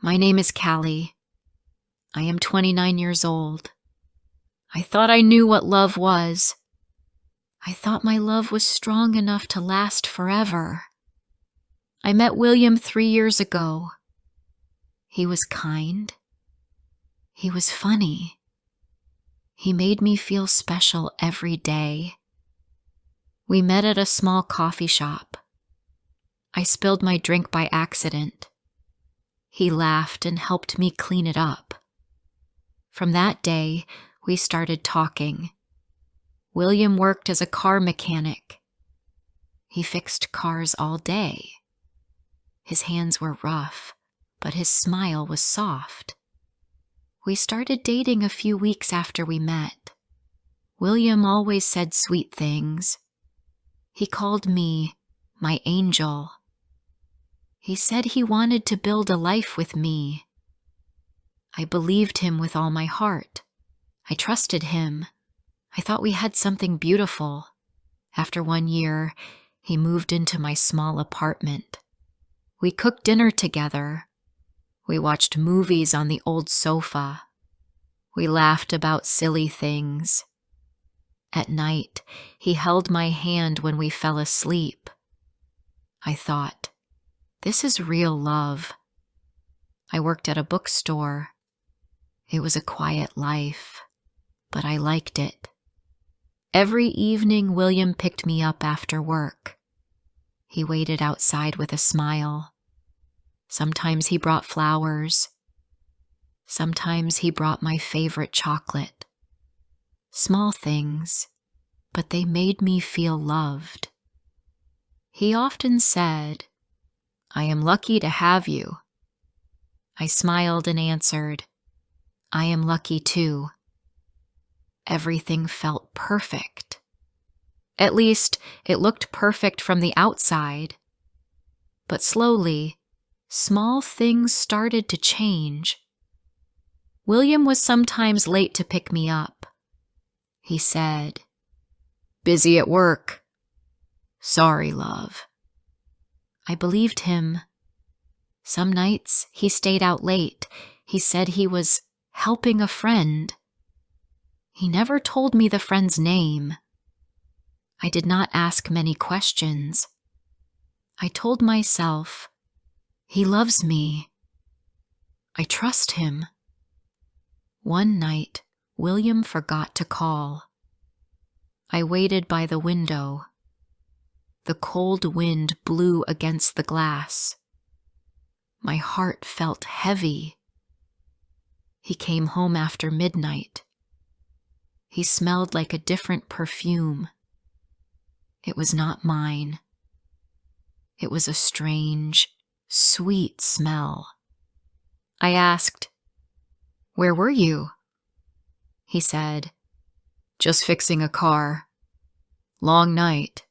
My name is Callie. I am 29 years old. I thought I knew what love was. I thought my love was strong enough to last forever. I met William 3 years ago. He was kind. He was funny. He made me feel special every day. We met at a small coffee shop. I spilled my drink by accident. He laughed and helped me clean it up. From that day, we started talking. William worked as a car mechanic. He fixed cars all day. His hands were rough, but his smile was soft. We started dating a few weeks after we met. William always said sweet things. He called me my angel. He said he wanted to build a life with me. I believed him with all my heart. I trusted him. I thought we had something beautiful. After 1 year, he moved into my small apartment. We cooked dinner together. We watched movies on the old sofa. We laughed about silly things. At night, he held my hand when we fell asleep. I thought, this is real love. I worked at a bookstore. It was a quiet life, but I liked it. Every evening, William picked me up after work. He waited outside with a smile. Sometimes he brought flowers. Sometimes he brought my favorite chocolate. Small things, but they made me feel loved. He often said, "I am lucky to have you." I smiled and answered, "I am lucky too." Everything felt perfect. At least, it looked perfect from the outside. But slowly, small things started to change. William was sometimes late to pick me up. He said, "Busy at work." "Sorry, love." I believed him. Some nights he stayed out late. He said he was helping a friend. He never told me the friend's name. I did not ask many questions. I told myself, he loves me. I trust him. One night, William forgot to call. I waited by the window. The cold wind blew against the glass. My heart felt heavy. He came home after midnight. He smelled like a different perfume. It was not mine. It was a strange, sweet smell. I asked, "Where were you?" He said, "Just fixing a car. Long night."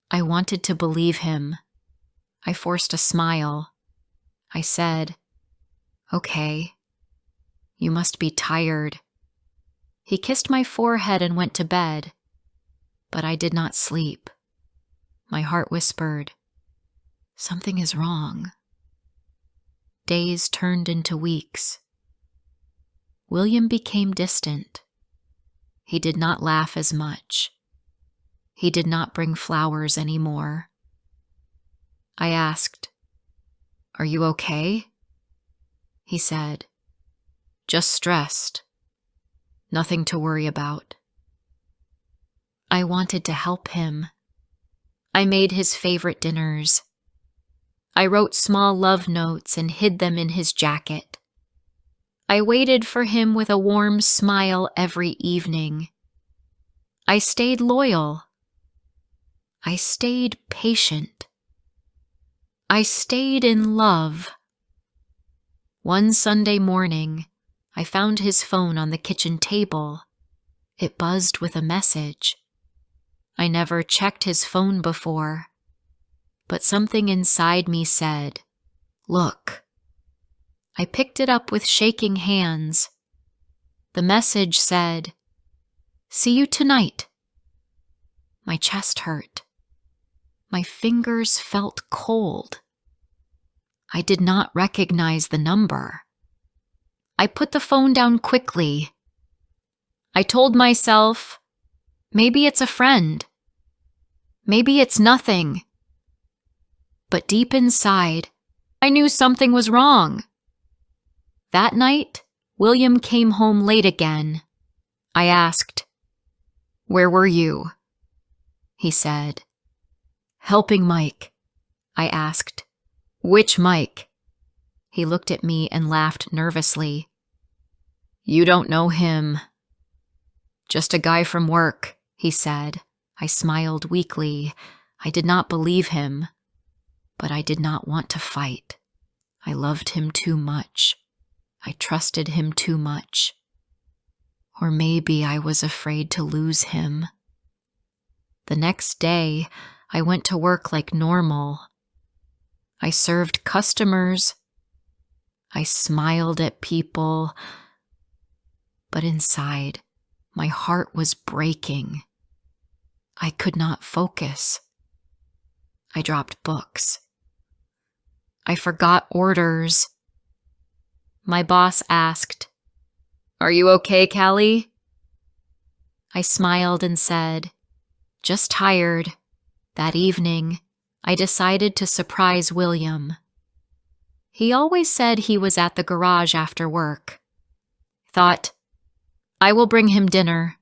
I wanted to believe him. I forced a smile. I said, "Okay. You must be tired." He kissed my forehead and went to bed, but I did not sleep. My heart whispered, something is wrong. Days turned into weeks. William became distant. He did not laugh as much. He did not bring flowers anymore. I asked, "Are you okay?" He said, "Just stressed. Nothing to worry about." I wanted to help him. I made his favorite dinners. I wrote small love notes and hid them in his jacket. I waited for him with a warm smile every evening. I stayed loyal. I stayed patient. I stayed in love. One Sunday morning, I found his phone on the kitchen table. It buzzed with a message. I never checked his phone before, but something inside me said, "Look." I picked it up with shaking hands. The message said, "See you tonight." My chest hurt. My fingers felt cold. I did not recognize the number. I put the phone down quickly. I told myself, maybe it's a friend. Maybe it's nothing. But deep inside, I knew something was wrong. That night, William came home late again. I asked, "Where were you?" He said, "Helping Mike." I asked, "Which Mike?" He looked at me and laughed nervously. "You don't know him." "Just a guy from work," he said. I smiled weakly. I did not believe him, but I did not want to fight. I loved him too much. I trusted him too much. Or maybe I was afraid to lose him. The next day, I went to work like normal. I served customers. I smiled at people. But inside, my heart was breaking. I could not focus. I dropped books. I forgot orders. My boss asked, "Are you okay, Callie?" I smiled and said, "Just tired." That evening, I decided to surprise William. He always said he was at the garage after work. Thought, I will bring him dinner.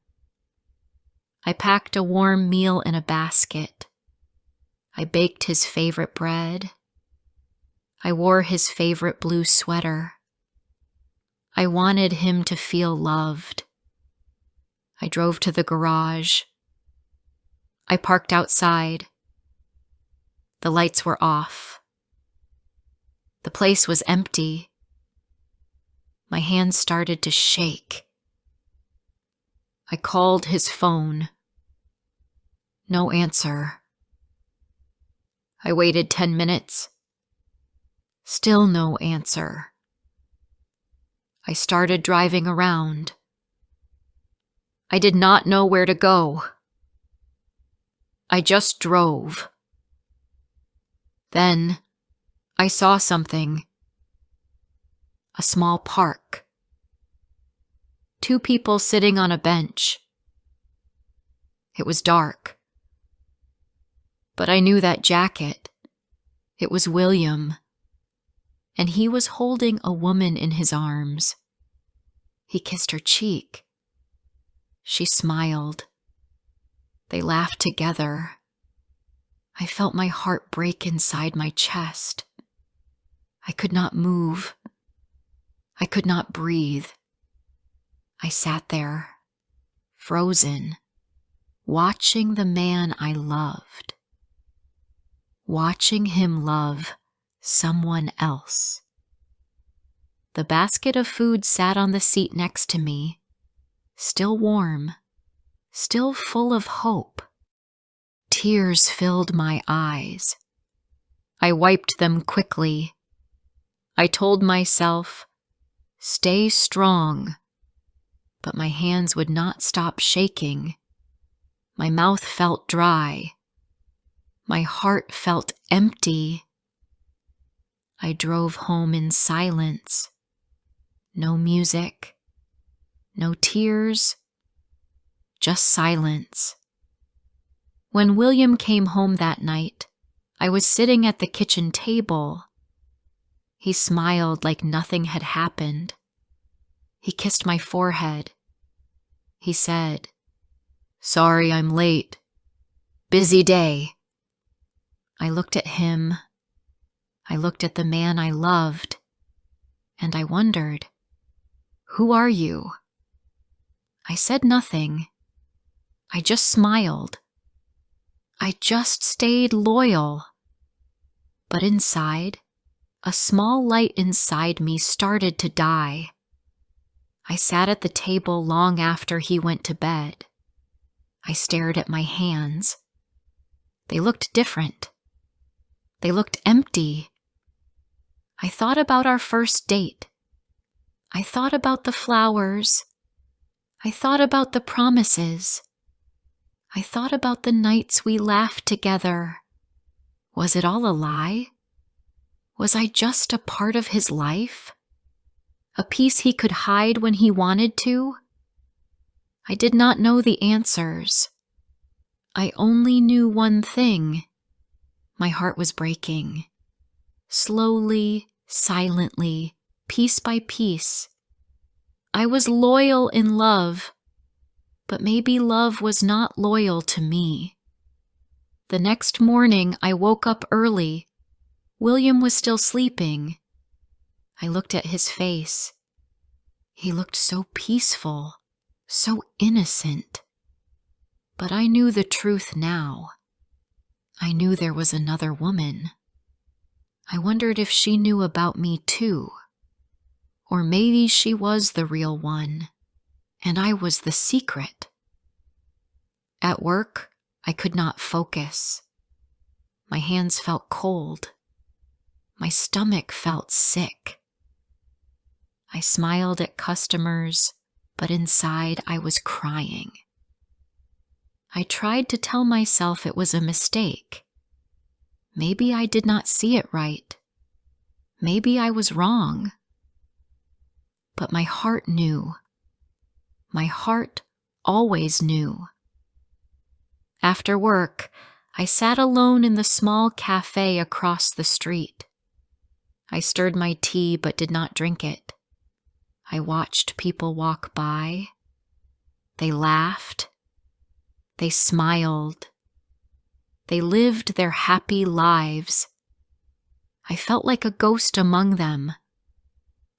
I packed a warm meal in a basket. I baked his favorite bread. I wore his favorite blue sweater. I wanted him to feel loved. I drove to the garage. I parked outside. The lights were off. The place was empty. My hands started to shake. I called his phone. No answer. I waited 10 minutes. Still no answer. I started driving around. I did not know where to go. I just drove. Then I saw something. A small park. 2 people sitting on a bench. It was dark. But I knew that jacket. It was William. And he was holding a woman in his arms. He kissed her cheek. She smiled. They laughed together. I felt my heart break inside my chest. I could not move. I could not breathe. I sat there, frozen, watching the man I loved. Watching him love someone else. The basket of food sat on the seat next to me, still warm, still full of hope. Tears filled my eyes. I wiped them quickly. I told myself, "Stay strong." But my hands would not stop shaking. My mouth felt dry. My heart felt empty. I drove home in silence. No music. No tears. Just silence. When William came home that night, I was sitting at the kitchen table. He smiled like nothing had happened. He kissed my forehead. He said, "Sorry I'm late. Busy day." I looked at him. I looked at the man I loved. And I wondered, "Who are you?" I said nothing. I just smiled. I just stayed loyal. But inside, a small light inside me started to die. I sat at the table long after he went to bed. I stared at my hands. They looked different. They looked empty. I thought about our first date. I thought about the flowers. I thought about the promises. I thought about the nights we laughed together. Was it all a lie? Was I just a part of his life? A piece he could hide when he wanted to? I did not know the answers. I only knew one thing. My heart was breaking. Slowly, silently, piece by piece. I was loyal in love, but maybe love was not loyal to me. The next morning, I woke up early. William was still sleeping. I looked at his face. He looked so peaceful, so innocent. But I knew the truth now. I knew there was another woman. I wondered if she knew about me too. Or maybe she was the real one, and I was the secret. At work, I could not focus. My hands felt cold. My stomach felt sick. I smiled at customers, but inside I was crying. I tried to tell myself it was a mistake. Maybe I did not see it right. Maybe I was wrong. But my heart knew. My heart always knew. After work, I sat alone in the small cafe across the street. I stirred my tea but did not drink it. I watched people walk by. They laughed. They smiled. They lived their happy lives. I felt like a ghost among them.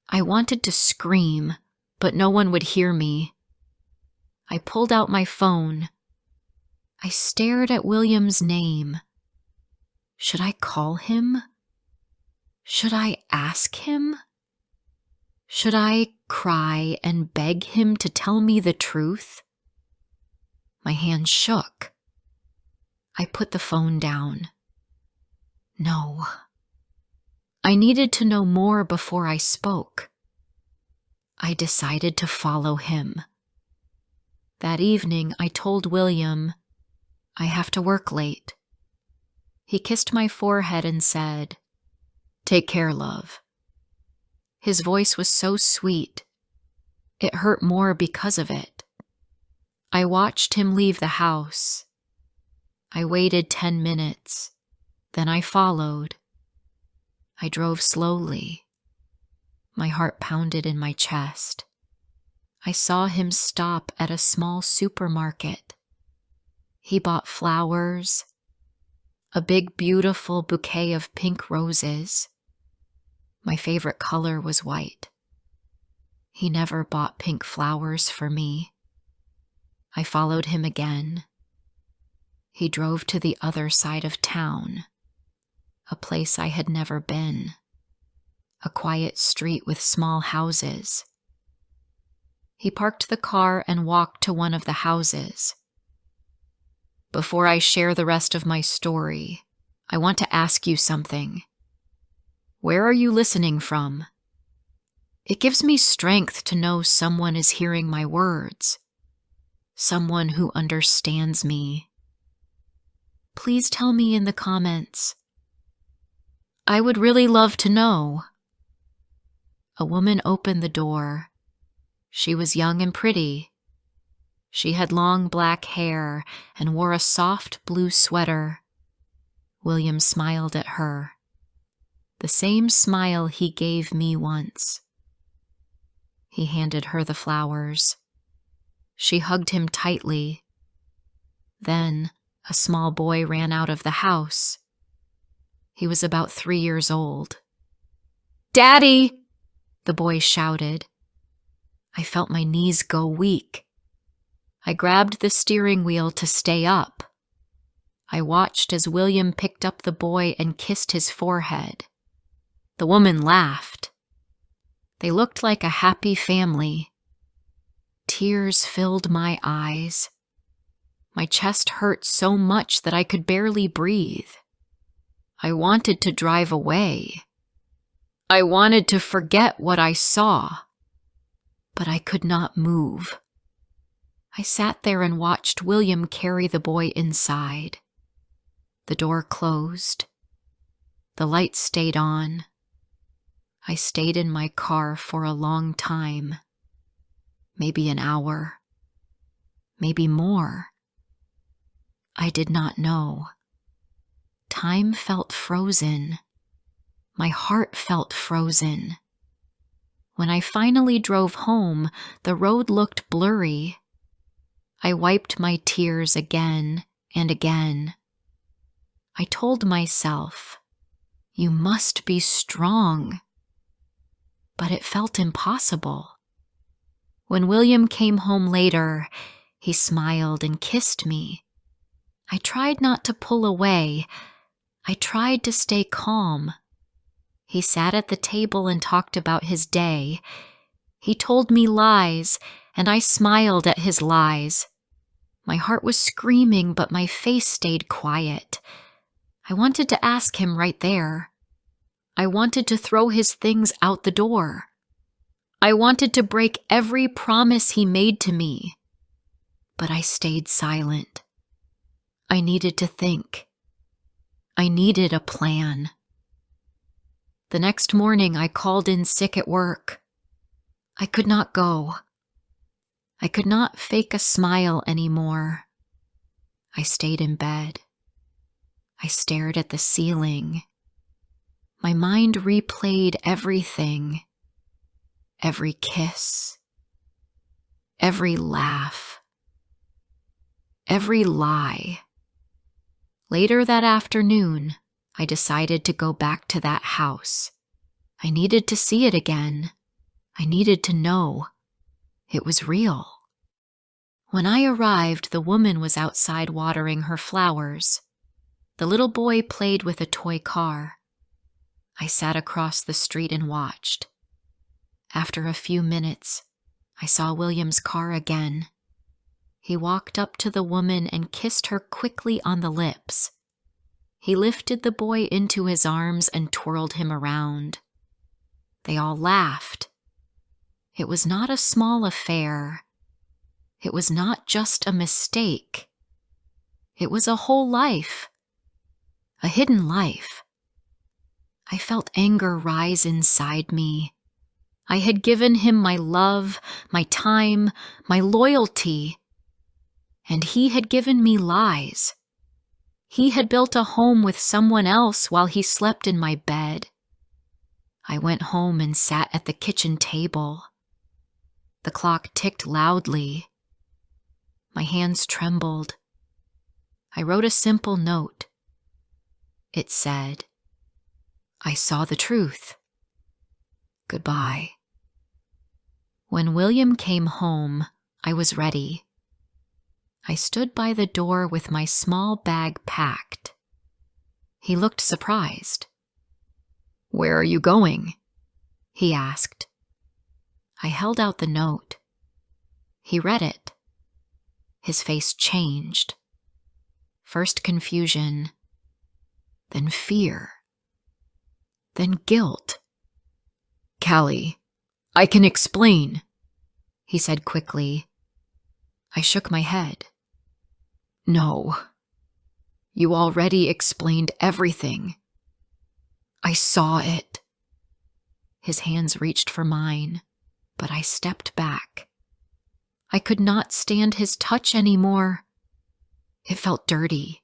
I wanted to scream, but no one would hear me. I pulled out my phone. I stared at William's name. Should I call him? Should I ask him? Should I cry and beg him to tell me the truth? My hand shook. I put the phone down. No. I needed to know more before I spoke. I decided to follow him. That evening, I told William, I have to work late. He kissed my forehead and said, "Take care, love." His voice was so sweet. It hurt more because of it. I watched him leave the house. I waited 10 minutes. Then I followed. I drove slowly. My heart pounded in my chest. I saw him stop at a small supermarket. He bought flowers, a big, beautiful bouquet of pink roses. My favorite color was white. He never bought pink flowers for me. I followed him again. He drove to the other side of town, a place I had never been, a quiet street with small houses. He parked the car and walked to one of the houses. Before I share the rest of my story, I want to ask you something. Where are you listening from? It gives me strength to know someone is hearing my words, someone who understands me. Please tell me in the comments. I would really love to know. A woman opened the door. She was young and pretty. She had long black hair and wore a soft blue sweater. William smiled at her. The same smile he gave me once. He handed her the flowers. She hugged him tightly. Then a small boy ran out of the house. He was about 3 years old. "Daddy!" the boy shouted. I felt my knees go weak. I grabbed the steering wheel to stay up. I watched as William picked up the boy and kissed his forehead. The woman laughed. They looked like a happy family. Tears filled my eyes. My chest hurt so much that I could barely breathe. I wanted to drive away. I wanted to forget what I saw, but I could not move. I sat there and watched William carry the boy inside. The door closed. The lights stayed on. I stayed in my car for a long time. Maybe an hour. Maybe more. I did not know. Time felt frozen. My heart felt frozen. When I finally drove home, the road looked blurry. I wiped my tears again and again. I told myself, "You must be strong." But it felt impossible. When William came home later, he smiled and kissed me. I tried not to pull away. I tried to stay calm. He sat at the table and talked about his day. He told me lies, and I smiled at his lies. My heart was screaming, but my face stayed quiet. I wanted to ask him right there. I wanted to throw his things out the door. I wanted to break every promise he made to me. But I stayed silent. I needed to think. I needed a plan. The next morning, I called in sick at work. I could not go. I could not fake a smile anymore. I stayed in bed. I stared at the ceiling. My mind replayed everything. Every kiss. Every laugh. Every lie. Later that afternoon, I decided to go back to that house. I needed to see it again. I needed to know. It was real. When I arrived, the woman was outside watering her flowers. The little boy played with a toy car. I sat across the street and watched. After a few minutes, I saw William's car again. He walked up to the woman and kissed her quickly on the lips. He lifted the boy into his arms and twirled him around. They all laughed. It was not a small affair. It was not just a mistake. It was a whole life. A hidden life. I felt anger rise inside me. I had given him my love, my time, my loyalty. And he had given me lies. He had built a home with someone else while he slept in my bed. I went home and sat at the kitchen table. The clock ticked loudly. My hands trembled. I wrote a simple note. It said, "I saw the truth. Goodbye." When William came home, I was ready. I stood by the door with my small bag packed. He looked surprised. "Where are you going?" he asked. I held out the note. He read it. His face changed. First confusion, then fear, then guilt. "Callie, I can explain," he said quickly. I shook my head. "No. You already explained everything. I saw it." His hands reached for mine, but I stepped back. I could not stand his touch anymore. It felt dirty.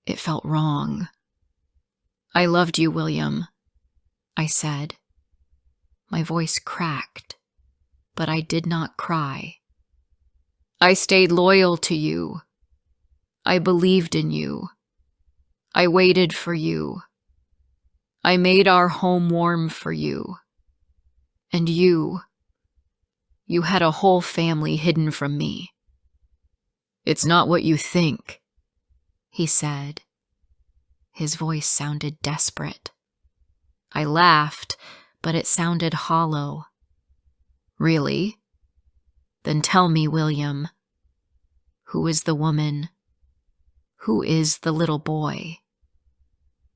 It felt wrong. "I loved you, William," I said. My voice cracked, but I did not cry. "I stayed loyal to you. I believed in you. I waited for you. I made our home warm for you. And you had a whole family hidden from me." "It's not what you think," he said. His voice sounded desperate. I laughed, but it sounded hollow. "Really? Then tell me, William, who is the woman? Who is the little boy?"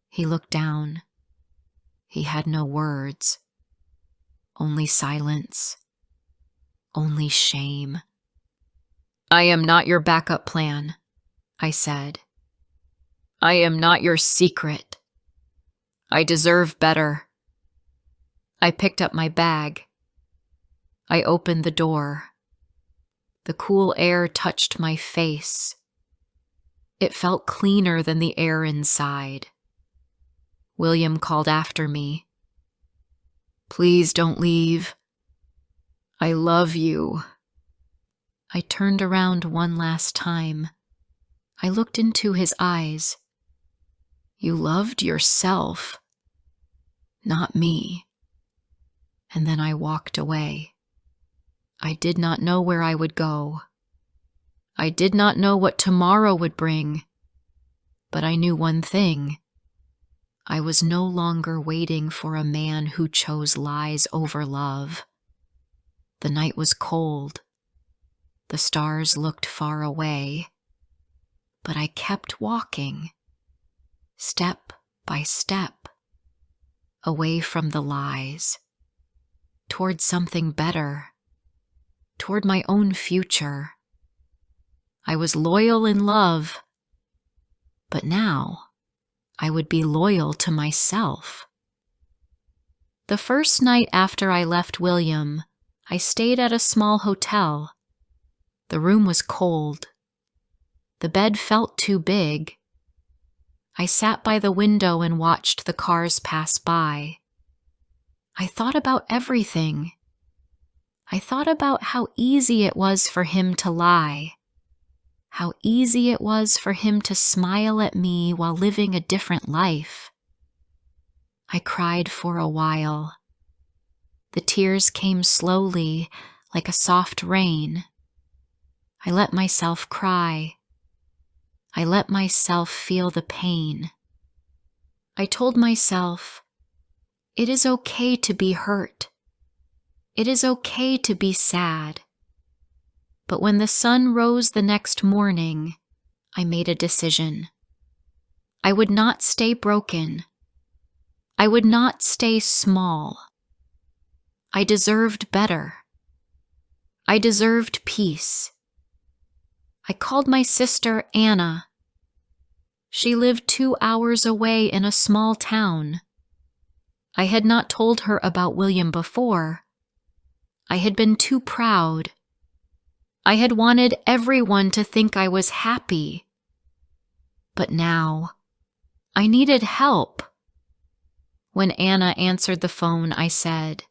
He looked down. He had no words. Only silence. Only shame. "I am not your backup plan," I said. "I am not your secret. I deserve better. I picked up my bag. I opened the door. The cool air touched my face. It felt cleaner than the air inside. William called after me. Please don't leave. I love you. I turned around one last time. I looked into his eyes. You loved yourself, not me. And then I walked away. I did not know where I would go. I did not know what tomorrow would bring. But I knew one thing. I was no longer waiting for a man who chose lies over love. The night was cold. The stars looked far away. But I kept walking, step by step, away from the lies, toward something better, toward my own future. I was loyal in love, but now I would be loyal to myself. The first night after I left William, I stayed at a small hotel. The room was cold. The bed felt too big. I sat by the window and watched the cars pass by. I thought about everything. I thought about how easy it was for him to lie. How easy it was for him to smile at me while living a different life. I cried for a while. The tears came slowly, like a soft rain. I let myself cry. I let myself feel the pain. I told myself, it is okay to be hurt. It is okay to be sad. But when the sun rose the next morning, I made a decision. I would not stay broken. I would not stay small. I deserved better. I deserved peace. I called my sister Anna. She lived 2 hours away in a small town. I had not told her about William before. I had been too proud. I had wanted everyone to think I was happy. But now, I needed help. When Anna answered the phone, I said,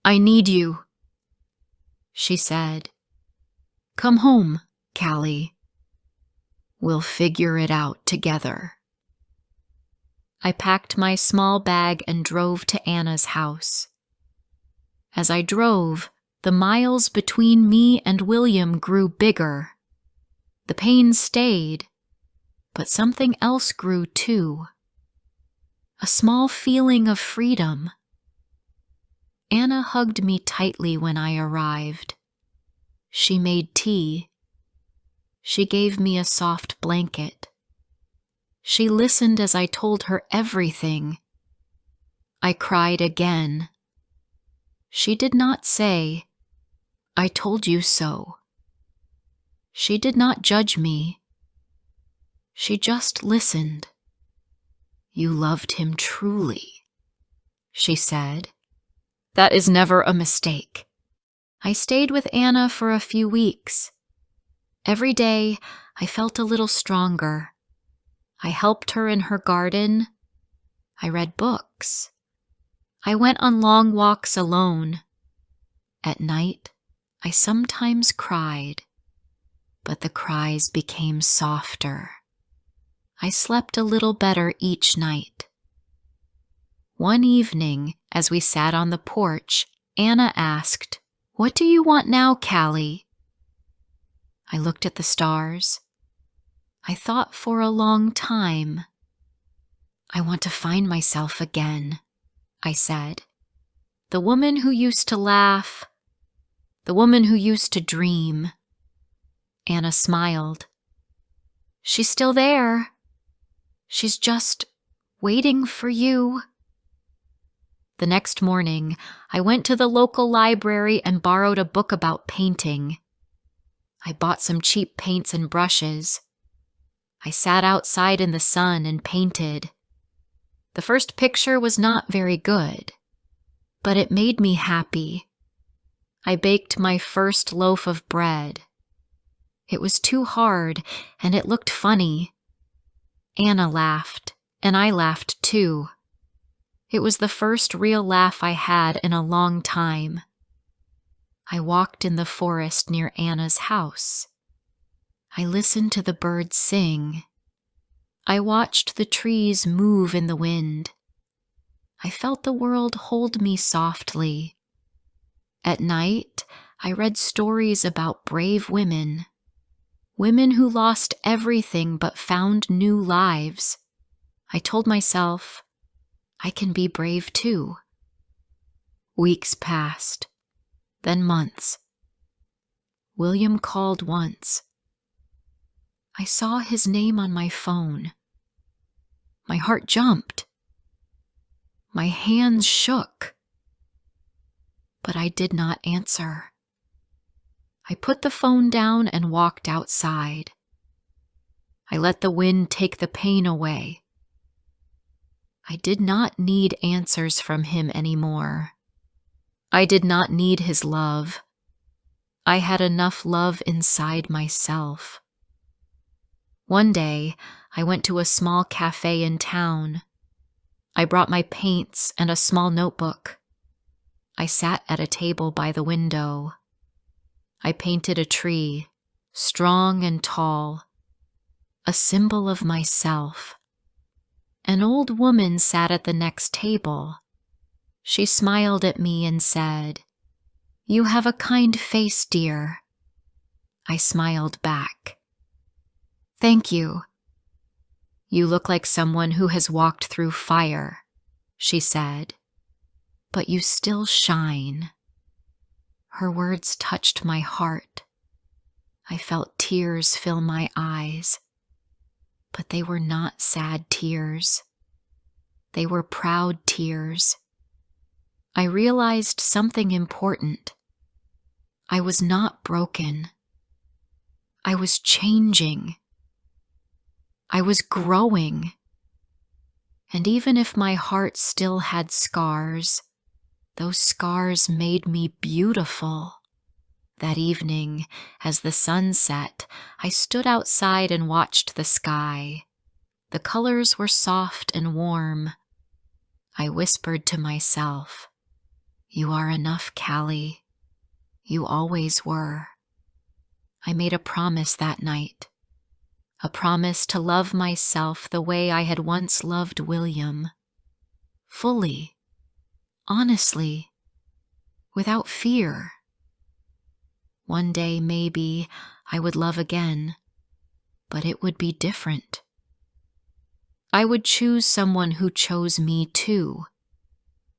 I need you. She said, come home, Callie. We'll figure it out together. I packed my small bag and drove to Anna's house. As I drove, the miles between me and William grew bigger. The pain stayed, but something else grew too. A small feeling of freedom. Anna hugged me tightly when I arrived. She made tea. She gave me a soft blanket. She listened as I told her everything. I cried again. She did not say, I told you so. She did not judge me. She just listened. You loved him truly, she said. That is never a mistake. I stayed with Anna for a few weeks. Every day, I felt a little stronger. I helped her in her garden. I read books. I went on long walks alone. At night, I sometimes cried, but the cries became softer. I slept a little better each night. One evening, as we sat on the porch, Anna asked, What do you want now, Callie? I looked at the stars. I thought for a long time. I want to find myself again, I said. The woman who used to laugh, the woman who used to dream. Anna smiled. She's still there. She's just waiting for you. The next morning, I went to the local library and borrowed a book about painting. I bought some cheap paints and brushes. I sat outside in the sun and painted. The first picture was not very good, but it made me happy. I baked my first loaf of bread. It was too hard, and it looked funny. Anna laughed, and I laughed too. It was the first real laugh I had in a long time. I walked in the forest near Anna's house. I listened to the birds sing. I watched the trees move in the wind. I felt the world hold me softly. At night, I read stories about brave women who lost everything but found new lives. I told myself, I can be brave too. Weeks passed, then months. William called once. I saw his name on my phone. My heart jumped. My hands shook. But I did not answer. I put the phone down and walked outside. I let the wind take the pain away. I did not need answers from him anymore. I did not need his love. I had enough love inside myself. One day, I went to a small cafe in town. I brought my paints and a small notebook. I sat at a table by the window. I painted a tree, strong and tall, a symbol of myself. An old woman sat at the next table. She smiled at me and said, "You have a kind face, dear." I smiled back. "Thank you. You look like someone who has walked through fire," she said, "but you still shine." Her words touched my heart. I felt tears fill my eyes, but they were not sad tears. They were proud tears. I realized something important. I was not broken. I was changing. I was growing. And even if my heart still had scars, those scars made me beautiful. That evening, as the sun set, I stood outside and watched the sky. The colors were soft and warm. I whispered to myself, "You are enough, Callie. You always were." I made a promise that night. A promise to love myself the way I had once loved William. Fully. Honestly, without fear. One day, maybe, I would love again, but it would be different. I would choose someone who chose me too,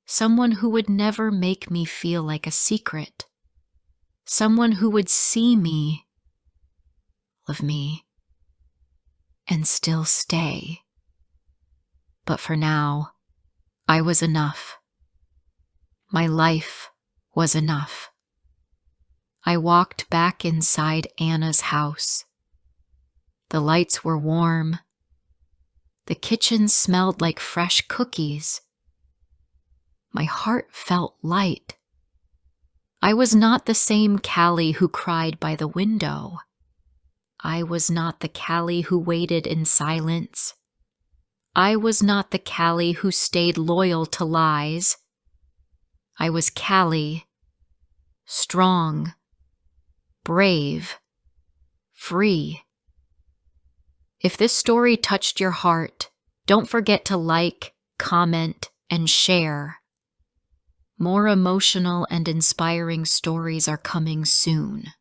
someone who would never make me feel like a secret, someone who would see me, love me, and still stay. But for now, I was enough. My life was enough. I walked back inside Anna's house. The lights were warm. The kitchen smelled like fresh cookies. My heart felt light. I was not the same Callie who cried by the window. I was not the Callie who waited in silence. I was not the Callie who stayed loyal to lies. I was Callie, strong, brave, free. If this story touched your heart, don't forget to like, comment, and share. More emotional and inspiring stories are coming soon.